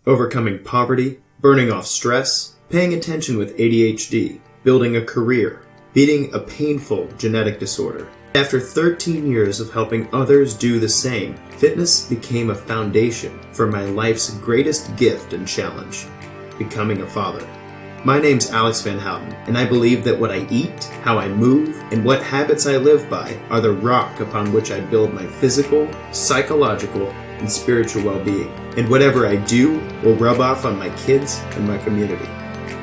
overcoming poverty, burning off stress, paying attention with ADHD, building a career, beating a painful genetic disorder. After 13 years of helping others do the same, fitness became a foundation for my life's greatest gift and challenge, becoming a father. My name's Alex Van Houten, and I believe that what I eat, how I move, and what habits I live by are the rock upon which I build my physical, psychological, and spiritual well-being. And whatever I do will rub off on my kids and my community.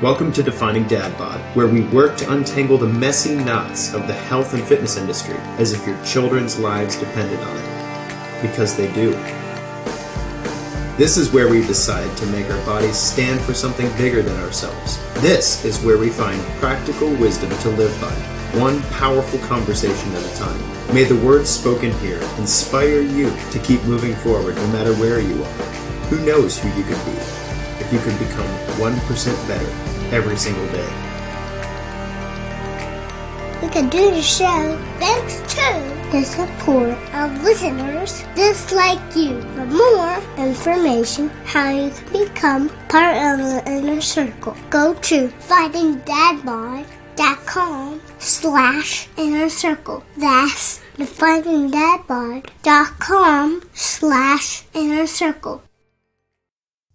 Welcome to Defining Dad Bod, where we work to untangle the messy knots of the health and fitness industry as if your children's lives depended on it. Because they do. This is where we decide to make our bodies stand for something bigger than ourselves. This is where we find practical wisdom to live by, one powerful conversation at a time. May the words spoken here inspire you to keep moving forward no matter where you are. Who knows who you could be if you could become 1% better every single day. We can do the show thanks to the support of listeners just like you. For more information how you can become part of the inner circle, go to findingdadbod.com/inner circle. That's findingdadbod.com/inner circle.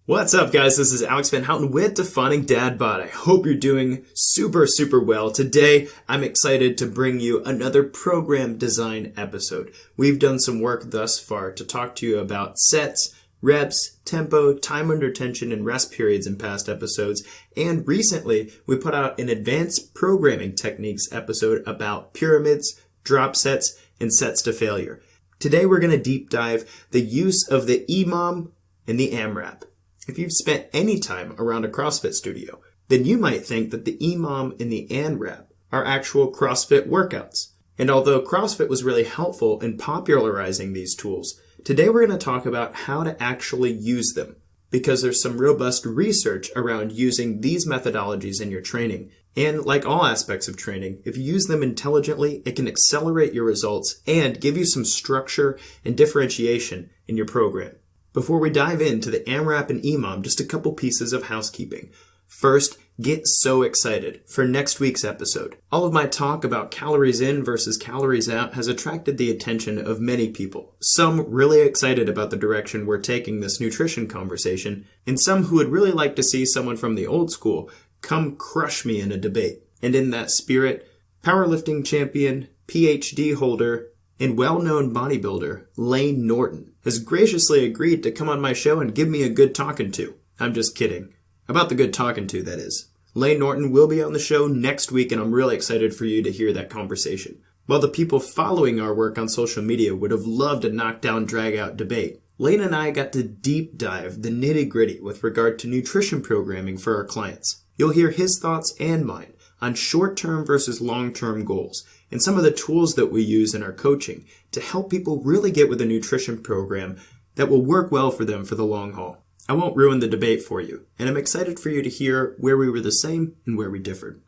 What's up, guys? This is Alex Van Houten with Defining Dad Bod. I hope you're doing super well. Today, I'm excited to bring you another program design episode. We've done some work thus far to talk to you about sets, reps, tempo, time under tension, and rest periods in past episodes. And recently, we put out an advanced programming techniques episode about pyramids, drop sets, and sets to failure. Today, we're going to deep dive the use of the EMOM and the AMRAP. If you've spent any time around a CrossFit studio, then you might think that the EMOM and the AMRAP are actual CrossFit workouts. And although CrossFit was really helpful in popularizing these tools, today we're going to talk about how to actually use them, because there's some robust research around using these methodologies in your training. And like all aspects of training, if you use them intelligently, it can accelerate your results and give you some structure and differentiation in your program. Before we dive into the AMRAP and EMOM, just a couple pieces of housekeeping. First, get so excited for next week's episode. All of my talk about calories in versus calories out has attracted the attention of many people. Some really excited about the direction we're taking this nutrition conversation, and some who would really like to see someone from the old school come crush me in a debate. And in that spirit, powerlifting champion, PhD holder, and well-known bodybuilder Layne Norton has graciously agreed to come on my show and give me a good talking to. I'm just kidding. About the good talking to, that is. Layne Norton will be on the show next week, and I'm really excited for you to hear that conversation. While the people following our work on social media would have loved a knockdown, drag-out debate, Layne and I got to deep dive the nitty-gritty with regard to nutrition programming for our clients. You'll hear his thoughts and mine on short-term versus long-term goals, and some of the tools that we use in our coaching to help people really get with a nutrition program that will work well for them for the long haul. I won't ruin the debate for you, and I'm excited for you to hear where we were the same and where we differed.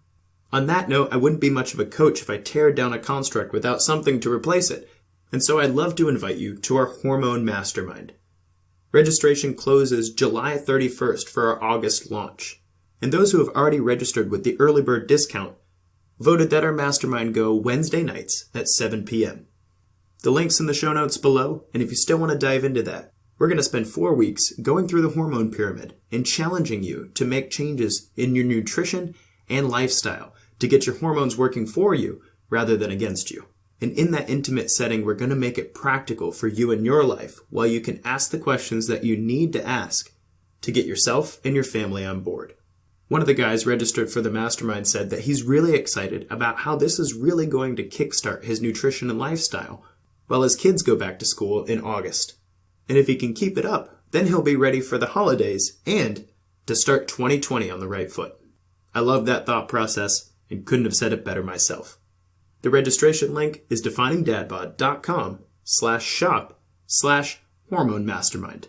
On that note, I wouldn't be much of a coach if I teared down a construct without something to replace it, and so I'd love to invite you to our Hormone Mastermind. Registration closes July 31st for our August launch, and those who have already registered with the early bird discount voted that our mastermind go Wednesday nights at 7 p.m. The link's in the show notes below, and if you still want to dive into that, we're going to spend 4 weeks going through the hormone pyramid and challenging you to make changes in your nutrition and lifestyle to get your hormones working for you rather than against you. And in that intimate setting, we're going to make it practical for you in your life while you can ask the questions that you need to ask to get yourself and your family on board. One of the guys registered for the mastermind said that he's really excited about how this is really going to kickstart his nutrition and lifestyle while his kids go back to school in August. And if he can keep it up, then he'll be ready for the holidays and to start 2020 on the right foot. I love that thought process and couldn't have said it better myself. The registration link is definingdadbod.com/shop/hormone mastermind.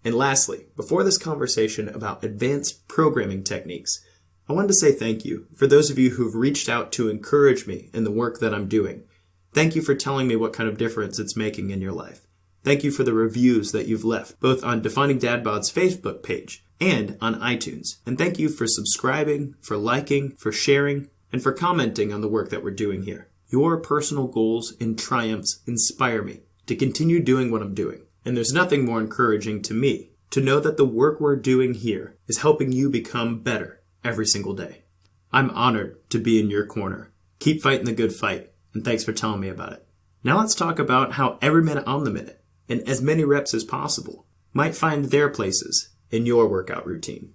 And lastly, before this conversation about advanced programming techniques, I wanted to say thank you for those of you who've reached out to encourage me in the work that I'm doing. Thank you for telling me what kind of difference it's making in your life. Thank you for the reviews that you've left, both on Defining Dad Bod's Facebook page and on iTunes. And thank you for subscribing, for liking, for sharing, and for commenting on the work that we're doing here. Your personal goals and triumphs inspire me to continue doing what I'm doing. And there's nothing more encouraging to me to know that the work we're doing here is helping you become better every single day. I'm honored to be in your corner. Keep fighting the good fight, and thanks for telling me about it. Now let's talk about how every minute on the minute, and as many reps as possible, might find their places in your workout routine.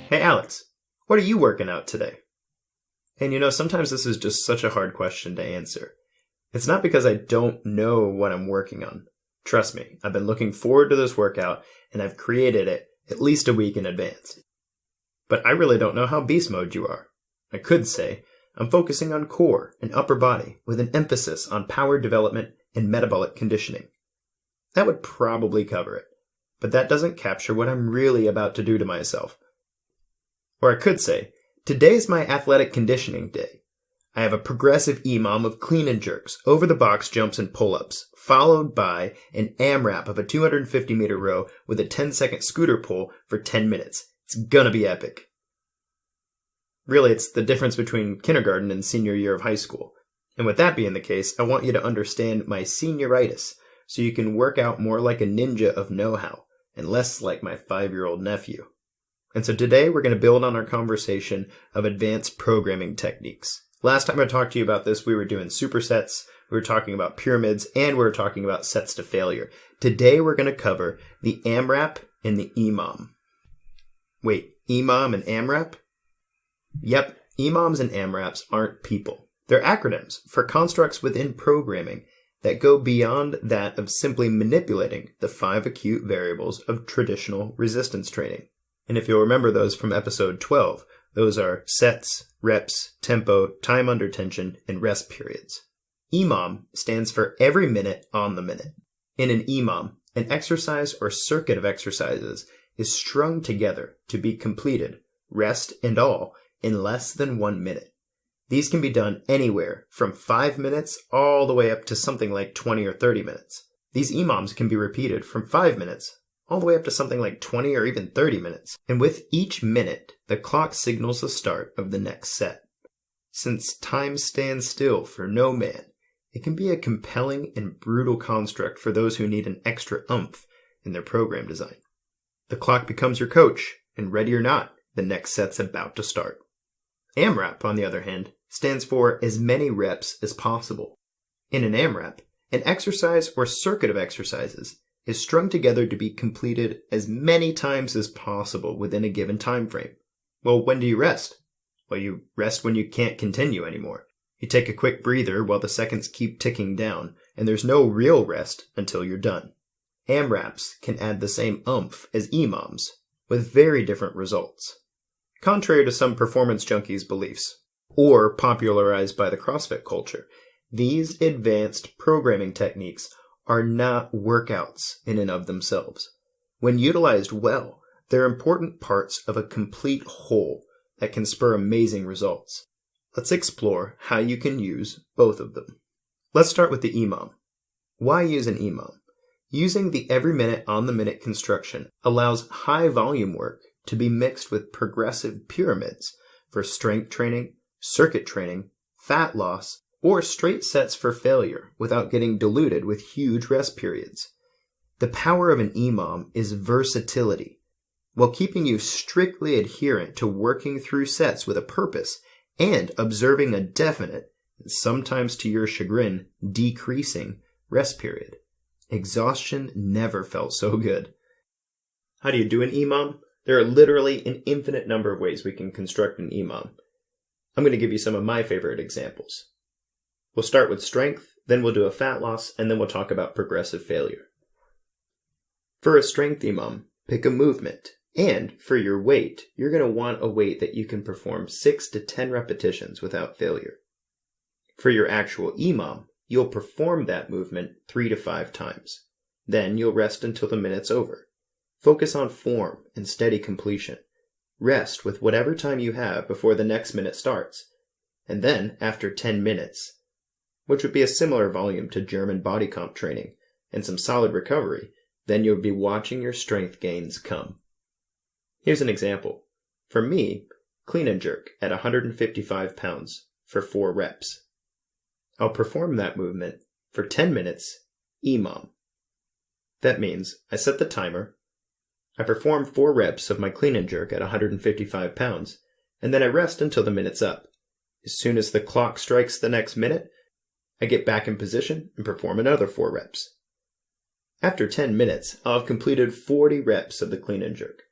Hey Alex, what are you working out today? And sometimes this is just such a hard question to answer. It's not because I don't know what I'm working on. Trust me, I've been looking forward to this workout and I've created it at least a week in advance. But I really don't know how beast mode you are. I could say I'm focusing on core and upper body with an emphasis on power development and metabolic conditioning. That would probably cover it, but that doesn't capture what I'm really about to do to myself. Or I could say, today's my athletic conditioning day. I have a progressive EMOM of clean and jerks, over-the-box jumps and pull-ups, followed by an AMRAP of a 250-meter row with a 10-second scooter pull for 10 minutes. It's gonna be epic. Really, it's the difference between kindergarten and senior year of high school. And with that being the case, I want you to understand my senioritis, so you can work out more like a ninja of know-how, and less like my 5-year-old nephew. And so today we're going to build on our conversation of advanced programming techniques. Last time I talked to you about this, we were doing supersets, we were talking about pyramids, and we were talking about sets to failure. Today we're going to cover the AMRAP and the EMOM. Wait, EMOM and AMRAP? Yep, EMOMs and AMRAPs aren't people. They're acronyms for constructs within programming that go beyond that of simply manipulating the 5 acute variables of traditional resistance training. And if you'll remember those from episode 12, those are sets, reps, tempo, time under tension, and rest periods. EMOM stands for every minute on the minute. In an EMOM, an exercise or circuit of exercises is strung together to be completed, rest and all, in less than 1 minute. These can be done anywhere from 5 minutes all the way up to something like 20 or 30 minutes. These EMOMs can be repeated from 5 minutes all the way up to something like 20 or even 30 minutes. And with each minute, the clock signals the start of the next set. Since time stands still for no man, it can be a compelling and brutal construct for those who need an extra oomph in their program design. The clock becomes your coach, and ready or not, the next set's about to start. AMRAP, on the other hand, stands for as many reps as possible. In an AMRAP, an exercise or circuit of exercises is strung together to be completed as many times as possible within a given time frame. Well, when do you rest? Well, you rest when you can't continue anymore. You take a quick breather while the seconds keep ticking down, and there's no real rest until you're done. AMRAPs can add the same oomph as EMOMs, with very different results. Contrary to some performance junkies' beliefs, or popularized by the CrossFit culture, these advanced programming techniques are not workouts in and of themselves. When utilized well, they're important parts of a complete whole that can spur amazing results. Let's explore how you can use both of them. Let's start with the EMOM. Why use an EMOM? Using the every minute on the minute construction allows high volume work to be mixed with progressive pyramids for strength training, circuit training, fat loss, or straight sets for failure without getting diluted with huge rest periods. The power of an EMOM is versatility, while keeping you strictly adherent to working through sets with a purpose and observing a definite, and sometimes to your chagrin, decreasing rest period. Exhaustion never felt so good. How do you do an EMOM? There are literally an infinite number of ways we can construct an EMOM. I'm going to give you some of my favorite examples. We'll start with strength, then we'll do a fat loss, and then we'll talk about progressive failure. For a strength EMOM, pick a movement. And for your weight, you're going to want a weight that you can perform 6 to 10 repetitions without failure. For your actual EMOM, you'll perform that movement 3 to 5 times. Then you'll rest until the minute's over. Focus on form and steady completion. Rest with whatever time you have before the next minute starts. And then, after 10 minutes, which would be a similar volume to German body comp training, and some solid recovery, then you'll be watching your strength gains come. Here's an example. For me, clean and jerk at 155 pounds for 4 reps. I'll perform that movement for 10 minutes, EMOM. That means I set the timer, I perform 4 reps of my clean and jerk at 155 pounds, and then I rest until the minute's up. As soon as the clock strikes the next minute, I get back in position and perform another 4 reps. After 10 minutes, I'll have completed 40 reps of the clean and jerk.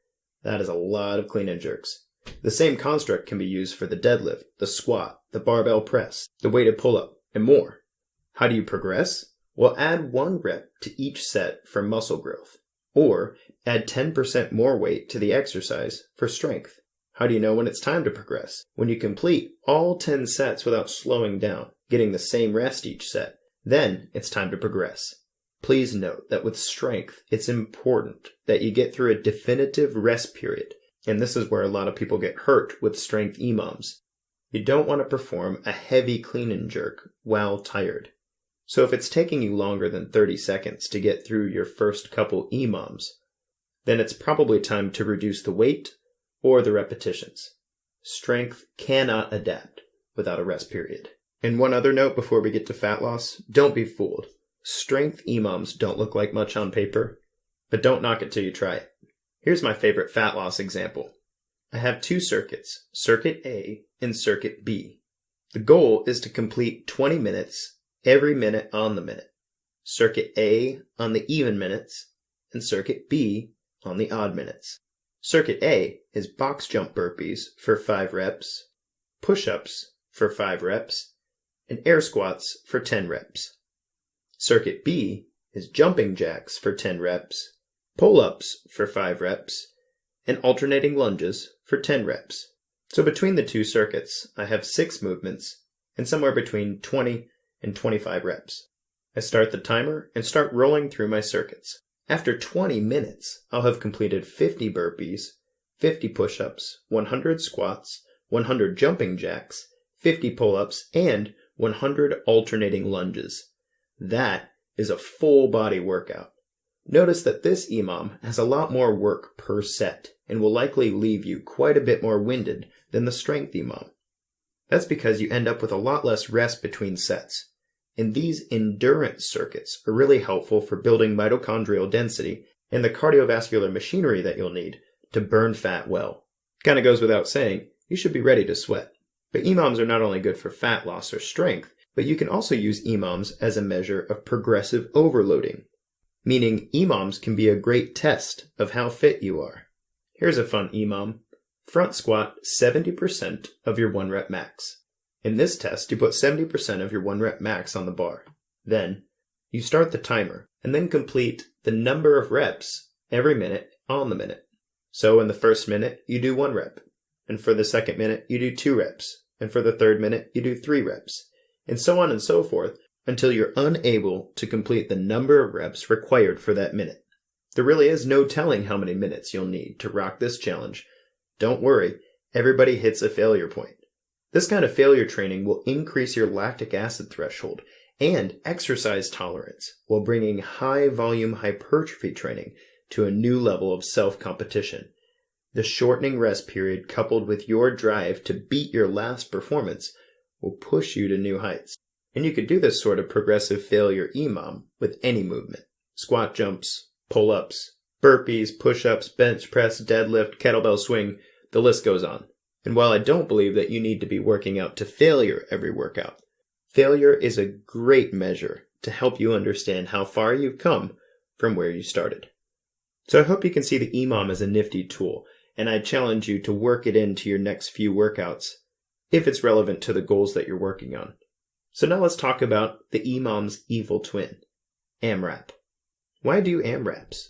That is a lot of clean and jerks. The same construct can be used for the deadlift, the squat, the barbell press, the weighted pull-up, and more. How do you progress? Well, add 1 rep to each set for muscle growth, or add 10% more weight to the exercise for strength. How do you know when it's time to progress? When you complete all 10 sets without slowing down, getting the same rest each set, then it's time to progress. Please note that with strength, it's important that you get through a definitive rest period, and this is where a lot of people get hurt with strength EMOMs. You don't want to perform a heavy clean and jerk while tired. So if it's taking you longer than 30 seconds to get through your first couple EMOMs, then it's probably time to reduce the weight or the repetitions. Strength cannot adapt without a rest period. And one other note before we get to fat loss, don't be fooled. Strength EMOMs don't look like much on paper, but don't knock it till you try it. Here's my favorite fat loss example. I have 2 circuits, Circuit A and Circuit B. The goal is to complete 20 minutes every minute on the minute. Circuit A on the even minutes and Circuit B on the odd minutes. Circuit A is box jump burpees for 5 reps, push-ups for 5 reps, and air squats for 10 reps. Circuit B is jumping jacks for 10 reps, pull-ups for 5 reps, and alternating lunges for 10 reps. So between the 2 circuits, I have 6 movements and somewhere between 20 and 25 reps. I start the timer and start rolling through my circuits. After 20 minutes, I'll have completed 50 burpees, 50 push-ups, 100 squats, 100 jumping jacks, 50 pull-ups, and 100 alternating lunges. That is a full body workout. Notice that this EMOM has a lot more work per set and will likely leave you quite a bit more winded than the strength EMOM. That's because you end up with a lot less rest between sets. And these endurance circuits are really helpful for building mitochondrial density and the cardiovascular machinery that you'll need to burn fat well. Kind of goes without saying, you should be ready to sweat. But EMOMs are not only good for fat loss or strength, but you can also use EMOMs as a measure of progressive overloading, meaning EMOMs can be a great test of how fit you are. Here's a fun EMOM. Front squat 70% of your 1 rep max. In this test, you put 70% of your 1 rep max on the bar. Then, you start the timer, and then complete the number of reps every minute on the minute. So in the first minute, you do 1 rep. And for the second minute, you do 2 reps. And for the third minute, you do 3 reps. And so on and so forth, until you're unable to complete the number of reps required for that minute. There really is no telling how many minutes you'll need to rock this challenge. Don't worry, everybody hits a failure point. This kind of failure training will increase your lactic acid threshold and exercise tolerance while bringing high volume hypertrophy training to a new level of self-competition. The shortening rest period coupled with your drive to beat your last performance will push you to new heights. And you could do this sort of progressive failure EMOM with any movement. Squat jumps, pull-ups, burpees, push-ups, bench press, deadlift, kettlebell swing, the list goes on. And while I don't believe that you need to be working out to failure every workout, failure is a great measure to help you understand how far you've come from where you started. So I hope you can see the EMOM as a nifty tool, and I challenge you to work it into your next few workouts if it's relevant to the goals that you're working on. So now let's talk about the EMOM's evil twin, AMRAP. Why do AMRAPs?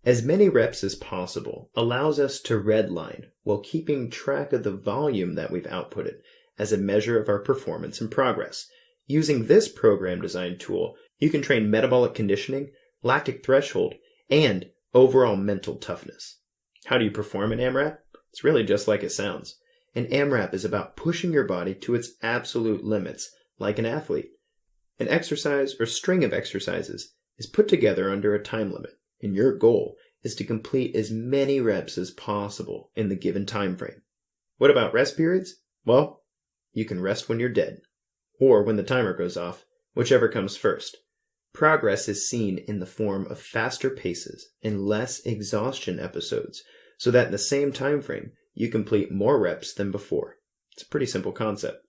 As many reps as possible allows us to redline while keeping track of the volume that we've outputted as a measure of our performance and progress. Using this program design tool, you can train metabolic conditioning, lactic threshold, and overall mental toughness. How do you perform an AMRAP? It's really just like it sounds. An AMRAP is about pushing your body to its absolute limits, like an athlete. An exercise or string of exercises is put together under a time limit, and your goal is to complete as many reps as possible in the given time frame. What about rest periods? Well, you can rest when you're dead, or when the timer goes off, whichever comes first. Progress is seen in the form of faster paces and less exhaustion episodes, so that in the same time frame, you complete more reps than before. It's a pretty simple concept.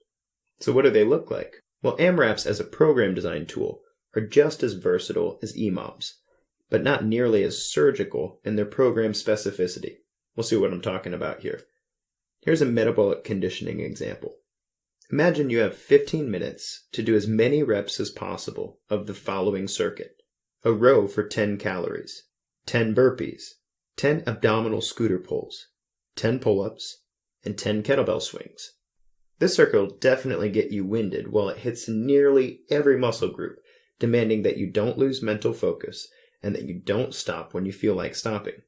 So what do they look like? Well, AMRAPs as a program design tool are just as versatile as EMOMs, but not nearly as surgical in their program specificity. We'll see what I'm talking about here. Here's a metabolic conditioning example. Imagine you have 15 minutes to do as many reps as possible of the following circuit. A row for 10 calories, 10 burpees, 10 abdominal scooter pulls, 10 pull-ups, and 10 kettlebell swings. This circuit will definitely get you winded while it hits nearly every muscle group, demanding that you don't lose mental focus and that you don't stop when you feel like stopping.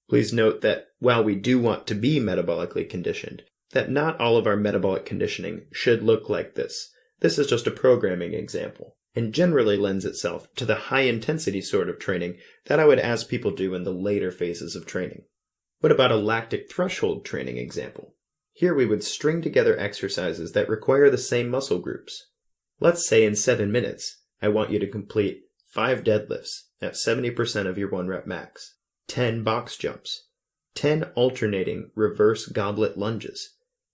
Please note that while we do want to be metabolically conditioned, that not all of our metabolic conditioning should look like this. This is just a programming example, and generally lends itself to the high-intensity sort of training that I would ask people do in the later phases of training. What about a lactic threshold training example? Here we would string together exercises that require the same muscle groups. Let's say in 7 minutes, I want you to complete 5 deadlifts at 70% of your 1 rep max, 10 box jumps, 10 alternating reverse goblet lunges,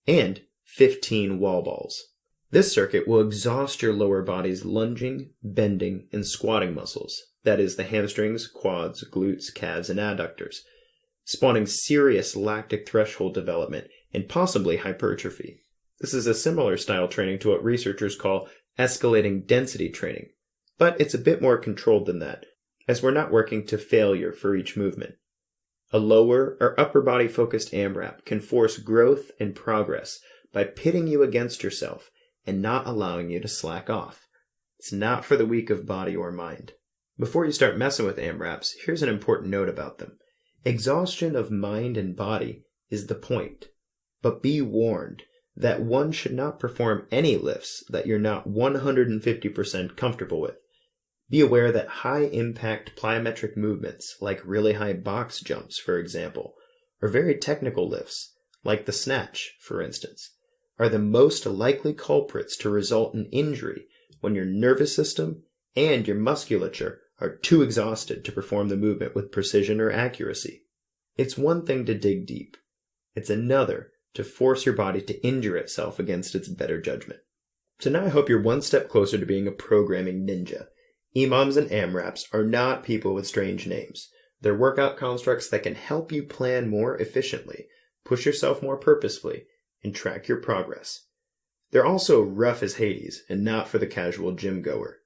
and 15 wall balls. This circuit will exhaust your lower body's lunging, bending, and squatting muscles, that is the hamstrings, quads, glutes, calves, and adductors, spawning serious lactic threshold development and possibly hypertrophy. This is a similar style training to what researchers call escalating density training, but it's a bit more controlled than that, as we're not working to failure for each movement. A lower or upper body focused AMRAP can force growth and progress by pitting you against yourself and not allowing you to slack off. It's not for the weak of body or mind. Before you start messing with AMRAPs, here's an important note about them. Exhaustion of mind and body is the point, but be warned that one should not perform any lifts that you're not 150% comfortable with. Be aware that high-impact plyometric movements, like really high box jumps, for example, or very technical lifts, like the snatch, for instance, are the most likely culprits to result in injury when your nervous system and your musculature are too exhausted to perform the movement with precision or accuracy. It's one thing to dig deep. It's another to force your body to injure itself against its better judgment. So now I hope you're one step closer to being a programming ninja. EMOMs and AMRAPs are not people with strange names. They're workout constructs that can help you plan more efficiently, push yourself more purposefully, and track your progress. They're also rough as Hades and not for the casual gym goer.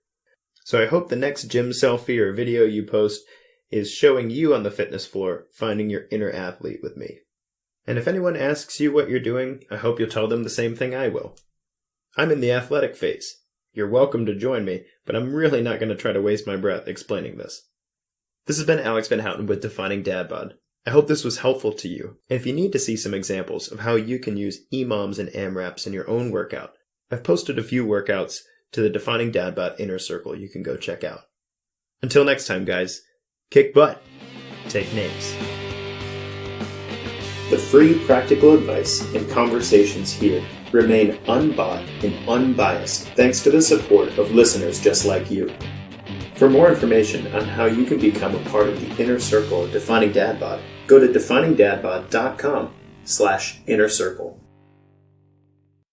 So I hope the next gym selfie or video you post is showing you on the fitness floor finding your inner athlete with me. And if anyone asks you what you're doing, I hope you'll tell them the same thing I will. I'm in the athletic phase. You're welcome to join me, but I'm really not going to try to waste my breath explaining this. This has been Alex Van Houten with Defining Dad Bod. I hope this was helpful to you, and if you need to see some examples of how you can use EMOMs and AMRAPs in your own workout, I've posted a few workouts to the Defining Dad Bod Inner Circle you can go check out. Until next time, guys, kick butt, take names. The free practical advice and conversations here remain unbought and unbiased thanks to the support of listeners just like you. For more information on how you can become a part of the inner circle of Defining Dad Bod, go to definingdadbod.com/inner circle.